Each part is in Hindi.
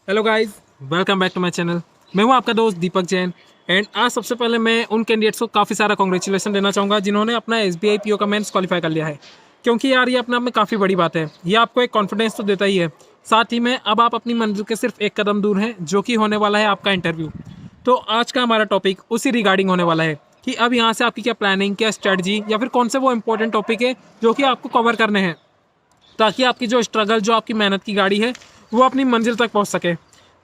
Hello guys, welcome back to my channel. मैं हूं आपका दोस्त दीपक जैन। एंड आज सबसे पहले मैं उन कैंडिडेट्स को काफ़ी सारा कॉन्ग्रेचुलेसन देना चाहूँगा जिन्होंने अपना SBI PO का मेंस क्वालिफाई कर लिया है, क्योंकि यार ये अपने आप में काफ़ी बड़ी बात है। ये आपको एक कॉन्फिडेंस तो देता ही है, साथ ही में अब आप अपनी मंजिल के सिर्फ एक कदम दूर हैं, जो कि होने वाला है आपका इंटरव्यू। तो आज का हमारा टॉपिक उसी रिगार्डिंग होने वाला है कि अब यहाँ से आपकी क्या प्लानिंग, क्या स्ट्रेटजी या फिर कौन से वो इंपॉर्टेंट टॉपिक है जो कि आपको कवर करने हैं, ताकि आपकी जो स्ट्रगल, जो आपकी मेहनत की गाड़ी है, वो अपनी मंजिल तक पहुंच सके।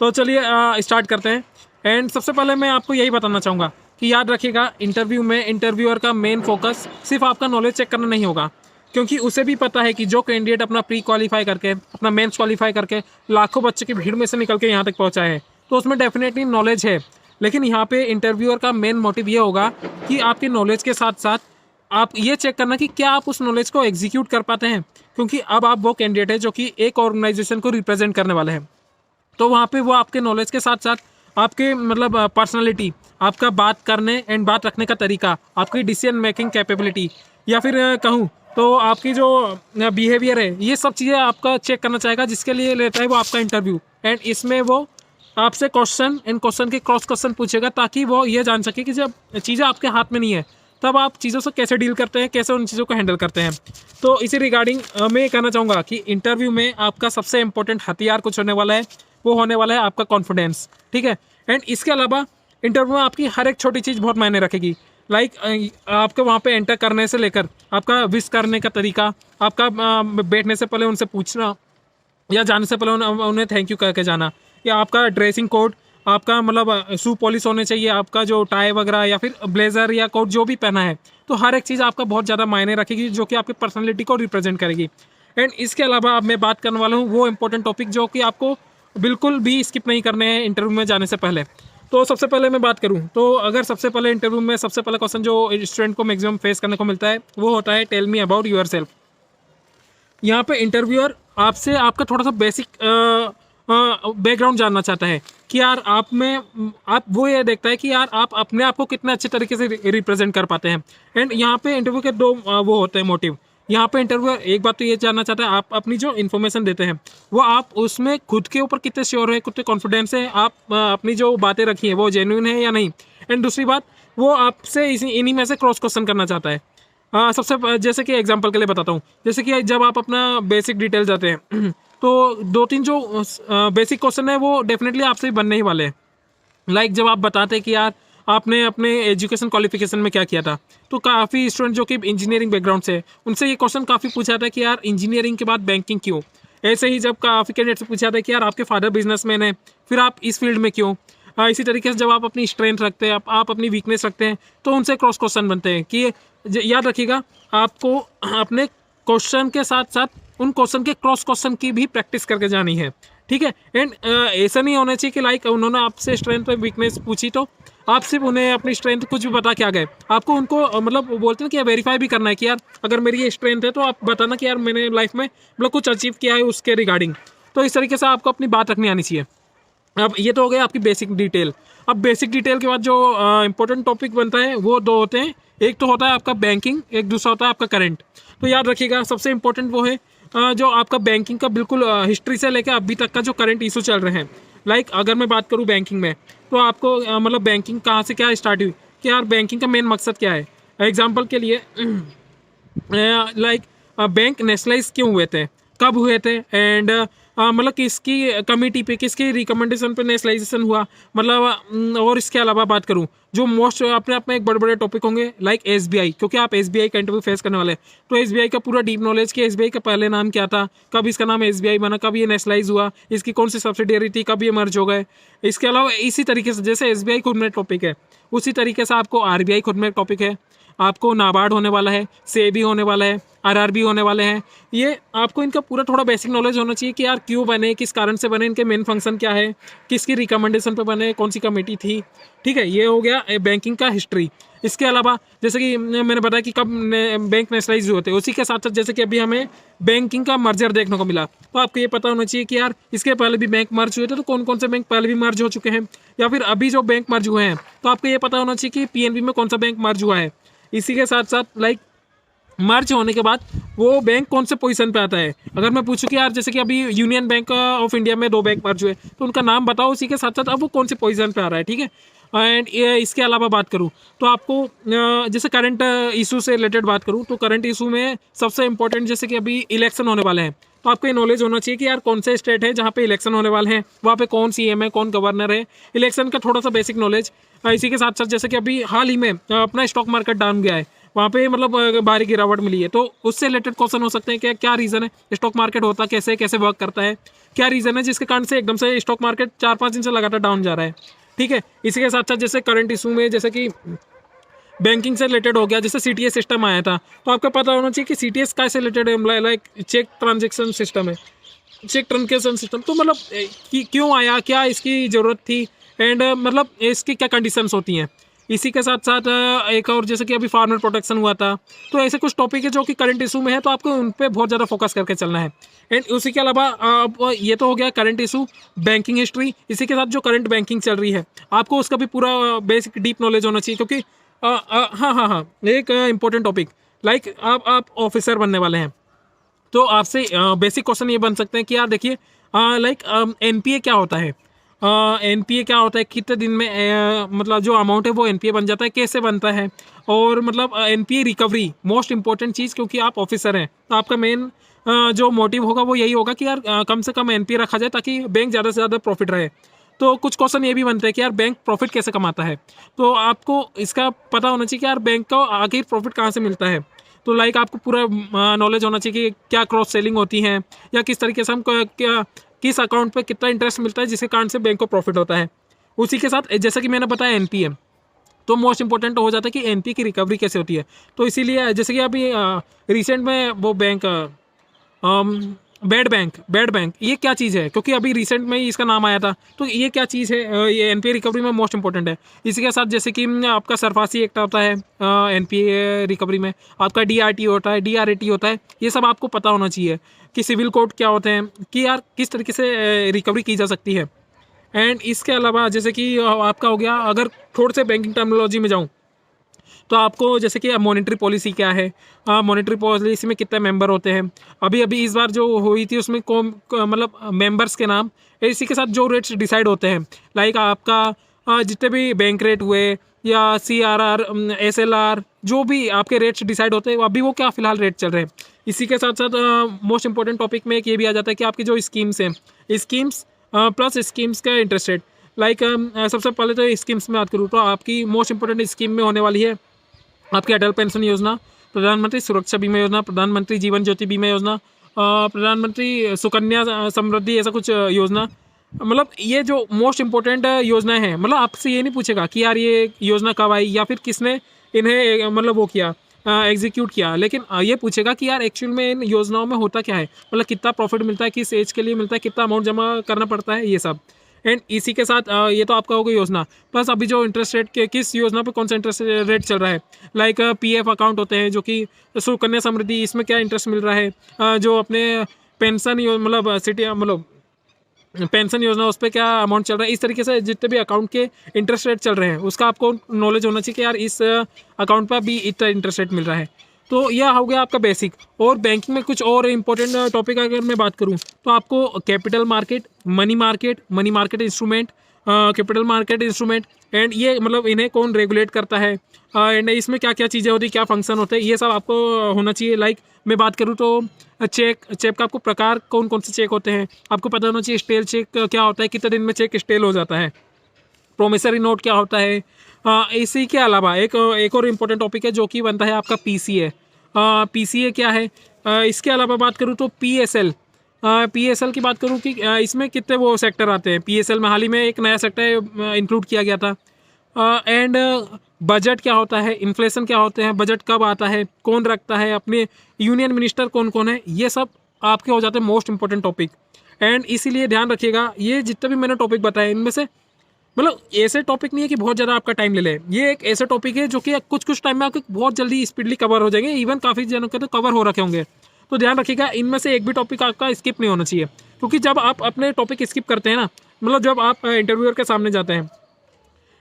तो चलिए स्टार्ट करते हैं। एंड सबसे पहले मैं आपको यही बताना चाहूँगा कि याद रखिएगा, इंटरव्यू में इंटरव्यूअर का मेन फोकस सिर्फ आपका नॉलेज चेक करना नहीं होगा, क्योंकि उसे भी पता है कि जो कैंडिडेट अपना प्री क्वालिफाई करके, अपना मेंस क्वालिफाई करके लाखों बच्चे की भीड़ में से निकल के यहाँ तक पहुँचा है, तो उसमें डेफिनेटली नॉलेज है। लेकिन यहाँ पे इंटरव्यूअर का मेन मोटिव ये होगा कि आपके नॉलेज के साथ साथ आप ये चेक करना कि क्या आप उस नॉलेज को एग्जीक्यूट कर पाते हैं, क्योंकि अब आप वो कैंडिडेट है जो कि एक ऑर्गेनाइजेशन को रिप्रेजेंट करने वाले हैं। तो वहाँ पे वो आपके नॉलेज के साथ साथ आपके मतलब पर्सनालिटी, आपका बात करने एंड बात रखने का तरीका, आपकी डिसीजन मेकिंग कैपेबिलिटी, या फिर कहूँ तो आपकी जो बिहेवियर है, ये सब चीज़ें आपका चेक करना चाहेगा, जिसके लिए लेता है वो आपका इंटरव्यू। एंड इसमें वो आपसे क्वेश्चन एंड क्वेश्चन के क्रॉस क्वेश्चन पूछेगा, ताकि वो ये जान सके कि जब चीज़ें आपके हाथ में नहीं है तब आप चीज़ों से कैसे डील करते हैं, कैसे उन चीज़ों को हैंडल करते हैं। तो इसी रिगार्डिंग मैं ये कहना चाहूँगा कि इंटरव्यू में आपका सबसे इंपॉर्टेंट हथियार कुछ होने वाला है, वो होने वाला है आपका कॉन्फिडेंस। ठीक है। एंड इसके अलावा इंटरव्यू में आपकी हर एक छोटी चीज़ बहुत मायने रखेगी। लाइक आपके वहाँ पे एंटर करने से लेकर आपका विश करने का तरीका, आपका बैठने से पहले उनसे पूछना, या जाने से पहले उन्हें थैंक यू कह के जाना, या आपका ड्रेसिंग कोड, आपका मतलब शू पॉलिश होने चाहिए, आपका जो टाई वगैरह या फिर ब्लेजर या कोट जो भी पहना है, तो हर एक चीज़ आपका बहुत ज़्यादा मायने रखेगी, जो कि आपकी पर्सनैलिटी को रिप्रेजेंट करेगी। एंड इसके अलावा अब मैं बात करने वाला हूँ वो इंपॉर्टेंट टॉपिक जो कि आपको बिल्कुल भी स्किप नहीं करने हैं इंटरव्यू में जाने से पहले। तो सबसे पहले मैं बात करूँ तो अगर सबसे पहले इंटरव्यू में सबसे पहला क्वेश्चन जो स्टूडेंट को मैक्सिमम फेस करने को मिलता है, वो होता है tell me about yourself. यहाँ पे इंटरव्यूअर आपसे आपका थोड़ा सा बेसिक बैकग्राउंड जानना चाहता है कि यार आप में आप वो ये देखता है कि यार आप अपने आप को कितने अच्छे तरीके से रिप्रेजेंट कर पाते हैं। एंड यहाँ पे इंटरव्यू के दो वो होते हैं मोटिव। यहाँ पे इंटरव्यूअर एक बात तो ये जानना चाहता है, आप अपनी जो इन्फॉर्मेशन देते हैं वो आप उसमें खुद के ऊपर कितने श्योर है, कितने कॉन्फिडेंस है, आप अपनी जो बातें रखी हैं वो जेन्युइन है या नहीं। एंड दूसरी बात, वो आपसे इन्हीं में से क्रॉस क्वेश्चन करना चाहता है। हाँ, जैसे कि एग्जांपल के लिए बताता हूँ, जैसे कि जब आप अपना बेसिक डिटेल जाते हैं तो दो तीन जो बेसिक क्वेश्चन है वो डेफिनेटली आपसे ही बनने ही वाले हैं। लाइक जब आप बताते हैं कि यार आपने अपने एजुकेशन क्वालिफिकेशन में क्या किया था, तो काफ़ी स्टूडेंट जो कि इंजीनियरिंग बैकग्राउंड से, उनसे ये क्वेश्चन काफ़ी पूछा था कि यार इंजीनियरिंग के बाद बैंकिंग क्यों। ऐसे ही जब काफ़ी कैंडिडेट से पूछा था कि यार आपके फादर बिजनेसमैन है, फिर आप इस फील्ड में क्यों। इसी तरीके से जब आप अपनी स्ट्रेंथ रखते हैं, आप अपनी वीकनेस रखते हैं, तो उनसे क्रॉस क्वेश्चन बनते हैं कि याद रखिएगा, आपको अपने क्वेश्चन के साथ साथ उन क्वेश्चन के क्रॉस क्वेश्चन की भी प्रैक्टिस करके जानी है। ठीक है। एंड ऐसा नहीं होना चाहिए कि लाइक उन्होंने आपसे स्ट्रेंथ और वीकनेस पूछी तो आप सिर्फ उन्हें अपनी स्ट्रेंथ कुछ भी बता के आ गए। आपको उनको मतलब वो बोलते हैं कि वेरीफाई भी करना है कि यार अगर मेरी ये स्ट्रेंथ है तो आप बताना कि यार मैंने लाइफ में मतलब कुछ अचीव किया है उसके रिगार्डिंग। तो इस तरीके से आपको अपनी बात रखनी आनी चाहिए। अब ये तो हो गया आपकी बेसिक डिटेल। अब बेसिक डिटेल के बाद जो इंपॉर्टेंट टॉपिक बनता है वो दो होते हैं। एक तो होता है आपका बैंकिंग, एक दूसरा होता है आपका करंट। तो याद रखिएगा, सबसे इंपॉर्टेंट वो है जो आपका बैंकिंग का बिल्कुल हिस्ट्री से लेकर अभी तक का जो करंट इशू चल रहे हैं। लाइक अगर मैं बात करूँ बैंकिंग में, तो आपको मतलब बैंकिंग कहाँ से क्या स्टार्ट हुई, कि यार बैंकिंग का मेन मकसद क्या है। एग्जाम्पल के लिए लाइक बैंक नेशनलाइज क्यों हुए थे, कब हुए थे, एंड मतलब किसकी कमेटी पे, किसकी रिकमेंडेशन पे नेशनलाइजेशन हुआ, मतलब और इसके अलावा बात करूं जो मोस्ट अपने आप में एक बड़े बड़े टॉपिक होंगे लाइक SBI, क्योंकि आप SBI का इंटरव्यू फेस करने वाले हैं। तो SBI का पूरा डीप नॉलेज कि SBI का पहले नाम क्या था, कब इसका नाम SBI बना, कब ये नेशनलाइज हुआ, इसकी कौन सी सब्सिडियरी थी, कब ये मर्ज हो गए। इसके अलावा इसी तरीके से जैसे SBI खुद में टॉपिक है, उसी तरीके से आपको RBI खुद में टॉपिक है, आपको नाबार्ड होने वाला है, सेबी होने वाला है, RRB होने वाले हैं। ये आपको इनका पूरा थोड़ा बेसिक नॉलेज होना चाहिए कि यार क्यों बने, किस कारण से बने, इनके मेन फंक्शन क्या है, किसकी रिकमेंडेशन पे बने, कौन सी कमेटी थी। ठीक है, ये हो गया बैंकिंग का हिस्ट्री। इसके अलावा जैसे कि मैंने बताया कि कब बैंक नेशनलाइज हुए थे, उसी के साथ साथ जैसे कि अभी हमें बैंकिंग का मर्जर देखने को मिला, तो आपको ये पता होना चाहिए कि यार इसके पहले भी बैंक मर्ज हुए थे, तो कौन कौन से बैंक पहले भी मर्ज हो चुके हैं, या फिर अभी जो बैंक मर्ज हुए हैं तो आपको ये पता होना चाहिए कि PNB में कौन सा बैंक मर्ज हुआ है। इसी के साथ साथ लाइक मर्ज होने के बाद वो बैंक कौन से पोजीशन पे आता है। अगर मैं पूछूं कि यार जैसे कि अभी यूनियन बैंक ऑफ इंडिया में 2 बैंक मर्ज हुए, तो उनका नाम बताओ, उसी के साथ साथ अब वो कौन से पोजीशन पे आ रहा है, ठीक है। एंड इसके अलावा बात करूं तो आपको जैसे करंट इशू से रिलेटेड बात करूं तो करंट इशू में सबसे इंपॉर्टेंट जैसे कि अभी इलेक्शन होने वाले हैं, तो आपको ये नॉलेज होना चाहिए कि यार कौन से स्टेट है जहाँ पे इलेक्शन होने वाले हैं, वहाँ पे कौन सीएम है, कौन गवर्नर है, इलेक्शन का थोड़ा सा बेसिक नॉलेज। इसी के साथ साथ जैसे कि अभी हाल ही में अपना स्टॉक मार्केट डाउन गया है, वहाँ पे मतलब भारी गिरावट मिली है, तो उससे रिलेटेड क्वेश्चन हो सकते हैं कि क्या रीज़न है, स्टॉक मार्केट होता कैसे, कैसे वर्क करता है, क्या रीज़न है जिसके कारण से एकदम से स्टॉक मार्केट 4-5 दिन से लगातार डाउन जा रहा है, ठीक है। इसी के साथ साथ जैसे करंट इशू में जैसे कि बैंकिंग से रिलेटेड हो गया, जैसे सीटीएस सिस्टम आया था, तो आपको पता होना चाहिए कि सीटीएस कैसे रिलेटेड है, लाइक चेक ट्रांजेक्शन सिस्टम है, चेक ट्रांजेक्शन सिस्टम, तो मतलब क्यों आया, क्या इसकी ज़रूरत थी, एंड मतलब इसकी क्या कंडीशंस होती हैं। इसी के साथ साथ एक और जैसे कि अभी फार्मर प्रोटेक्शन हुआ था, तो ऐसे कुछ टॉपिक है जो कि करंट इशू में है, तो आपको उन पर बहुत ज़्यादा फोकस करके चलना है। एंड उसी के अलावा ये तो हो गया करंट इशू, बैंकिंग हिस्ट्री, इसी के साथ जो करंट बैंकिंग चल रही है आपको उसका भी पूरा बेसिक डीप नॉलेज होना चाहिए, क्योंकि हाँ हाँ हाँ, एक इम्पोर्टेंट टॉपिक, लाइक आप ऑफिसर बनने वाले हैं, तो आपसे बेसिक क्वेश्चन ये बन सकते हैं कि यार देखिए लाइक एनपीए क्या होता है, एनपीए क्या होता है, कितने दिन में मतलब जो अमाउंट है वो एनपीए बन जाता है, कैसे बनता है, और मतलब एनपीए रिकवरी मोस्ट इंपॉर्टेंट चीज़, क्योंकि आप ऑफिसर हैं तो आपका मेन जो मोटिव होगा वो यही होगा कि यार कम से कम एनपीए रखा जाए ताकि बैंक ज़्यादा से ज़्यादा प्रॉफिट रहे। तो कुछ क्वेश्चन ये भी बनते हैं कि यार बैंक प्रॉफिट कैसे कमाता है, तो आपको इसका पता होना चाहिए कि यार बैंक को आखिर प्रॉफिट कहाँ से मिलता है। तो लाइक आपको पूरा नॉलेज होना चाहिए कि क्या क्रॉस सेलिंग होती है, या किस तरीके से हम क्या किस अकाउंट पे कितना इंटरेस्ट मिलता है जिसके कारण से बैंक को प्रॉफिट होता है। उसी के साथ जैसा कि मैंने बताया एनपीए, तो मोस्ट इंपॉर्टेंट हो जाता है कि एनपीए की रिकवरी कैसे होती है। तो इसीलिए जैसे कि अभी रिसेंट में वो बैंक बैड बैंक ये क्या चीज़ है, क्योंकि अभी रिसेंट में ही इसका नाम आया था, तो ये क्या चीज़ है, ये एनपीए रिकवरी में मोस्ट इंपॉर्टेंट है। इसी के साथ जैसे कि आपका सरफासी एक्ट होता है एनपीए रिकवरी में, आपका डीआरटी होता है, डीआरएटी होता है, ये सब आपको पता होना चाहिए कि सिविल कोड क्या होते हैं, कि यार किस तरीके से रिकवरी की जा सकती है। एंड इसके अलावा जैसे कि आपका हो गया, अगर थोड़े से बैंकिंग टर्मिनोलॉजी में जाऊँ तो आपको जैसे कि मॉनेटरी पॉलिसी क्या है, मॉनेटरी पॉलिसी में कितने मेंबर होते हैं, अभी अभी इस बार जो हुई थी उसमें कौन मतलब मेंबर्स के नाम, इसी के साथ जो रेट्स डिसाइड होते हैं, लाइक आपका जितने भी बैंक रेट हुए या सीआरआर एसएलआर जो भी आपके रेट्स डिसाइड होते हैं, अभी वो क्या फिलहाल रेट चल रहे हैं। इसी के साथ साथ मोस्ट इंपॉर्टेंट टॉपिक में एक ये भी आ जाता है कि आपकी जो स्कीम्स हैं, स्कीम्स प्लस स्कीम्स का इंटरेस्ट रेट, लाइक सबसे पहले तो स्कीम्स में बात करूँ तो आपकी मोस्ट इंपॉर्टेंट स्कीम में होने वाली है आपकी अटल पेंशन योजना, प्रधानमंत्री सुरक्षा बीमा योजना, प्रधानमंत्री जीवन ज्योति बीमा योजना, प्रधानमंत्री सुकन्या समृद्धि, ऐसा कुछ योजना। मतलब ये जो मोस्ट इंपॉर्टेंट योजनाएं हैं, मतलब आपसे ये नहीं पूछेगा कि यार ये योजना कब आई या फिर किसने इन्हें मतलब वो किया एग्जीक्यूट किया, लेकिन ये पूछेगा कि यार एक्चुअल में इन योजनाओं में होता क्या है, मतलब कितना प्रॉफिट मिलता है, किस एज के लिए मिलता है, कितना अमाउंट जमा करना पड़ता है, ये सब। एंड इसी के साथ ये तो आपका होगा योजना, प्लस अभी जो इंटरेस्ट रेट के किस योजना पे कौन सा इंटरेस्ट रेट चल रहा है, लाइक पीएफ अकाउंट होते हैं जो कि सुकन्या समृद्धि, इसमें क्या इंटरेस्ट मिल रहा है, जो अपने पेंशन मतलब सिटी मतलब पेंशन योजना उस पर क्या अमाउंट चल रहा है, इस तरीके से जितने भी अकाउंट के इंटरेस्ट रेट चल रहे हैं उसका आपको नॉलेज होना चाहिए कि यार इस अकाउंट पर भी इतना इंटरेस्ट रेट मिल रहा है। तो यह हो गया आपका बेसिक। और बैंकिंग में कुछ और इंपॉर्टेंट टॉपिक अगर मैं बात करूं तो आपको capital market, money market instrument, capital market instrument, and ये मतलब इन्हें कौन रेगुलेट करता है, एंड इसमें क्या क्या चीज़ें होती है, क्या फंक्शन होते हैं, ये सब आपको होना चाहिए। लाइक मैं बात करूँ तो चेक का आपको प्रकार कौन कौन से चेक होते हैं, आपको पता होना चाहिए। स्टेल चेक क्या होता है, कितने दिन में चेक स्टेल हो जाता है, प्रोमिसरी नोट क्या होता है। इसी के अलावा एक और इम्पोर्टेंट टॉपिक है जो कि बनता है आपका पीसीए। पीसीए क्या है, इसके अलावा बात करूँ तो पीएसएल, पीएसएल की बात करूँ कि इसमें कितने वो सेक्टर आते हैं। पीएसएल में हाल ही में एक नया सेक्टर इंक्लूड किया गया था। एंड बजट क्या होता है, इन्फ्लेशन क्या होते हैं, बजट कब आता है, कौन रखता है, अपने यूनियन मिनिस्टर कौन कौन है, ये सब आपके हो जाते हैं मोस्ट इंपॉर्टेंट टॉपिक। एंड इसीलिए ध्यान रखिएगा ये जितने भी मैंने टॉपिक बताए इनमें से मतलब ऐसे टॉपिक नहीं है कि बहुत ज़्यादा आपका टाइम ले ले, ये एक ऐसे टॉपिक है जो कि कुछ टाइम में आपके बहुत जल्दी स्पीडली कवर हो जाएंगे, इवन काफ़ी जनों के तो कवर हो रखे होंगे। तो ध्यान रखिएगा इनमें से एक भी टॉपिक आपका स्किप नहीं होना चाहिए, क्योंकि जब आप अपने टॉपिक स्किप करते हैं ना, मतलब जब आप इंटरव्यूअर के सामने जाते हैं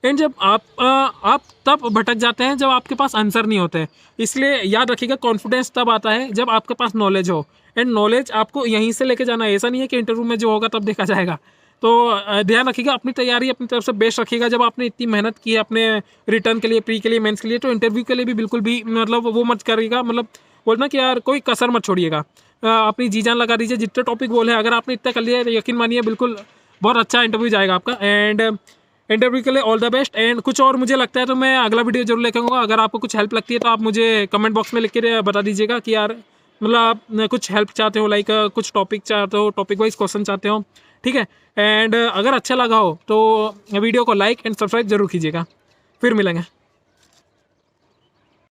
एंड जब आप तब भटक जाते हैं जब आपके पास आंसर नहीं होते हैं। इसलिए याद रखिएगा, कॉन्फिडेंस तब आता है जब आपके पास नॉलेज हो, एंड नॉलेज आपको यहीं से लेके जाना है। ऐसा नहीं है कि इंटरव्यू में जो होगा तब देखा जाएगा। तो ध्यान रखिएगा, अपनी तैयारी अपनी तरफ से बेस्ट रखिएगा। जब आपने इतनी मेहनत की है अपने रिटर्न के लिए, प्री के लिए, मेंस के लिए, तो इंटरव्यू के लिए भी बिल्कुल भी मतलब वो मत करिएगा, मतलब बोलना कि यार कोई कसर मत छोड़िएगा। अपनी जी जान लगा दीजिए, जितने टॉपिक बोले हैं अगर आपने इतना कर लिया है तो यकीन मानिए बिल्कुल बहुत अच्छा इंटरव्यू जाएगा आपका। एंड इंटरव्यू के लिए ऑल द बेस्ट। एंड कुछ और मुझे लगता है तो मैं अगला वीडियो जरूर लेकर आऊँगा। अगर आपको कुछ हेल्प लगती है तो आप मुझे कमेंट बॉक्स में लिख के बता दीजिएगा कि यार मतलब आप कुछ हेल्प चाहते हो, लाइक कुछ टॉपिक चाहते हो, टॉपिक वाइज क्वेश्चन चाहते हो, ठीक है। एंड अगर अच्छा लगा हो तो वीडियो को लाइक एंड सब्सक्राइब जरूर कीजिएगा। फिर मिलेंगे।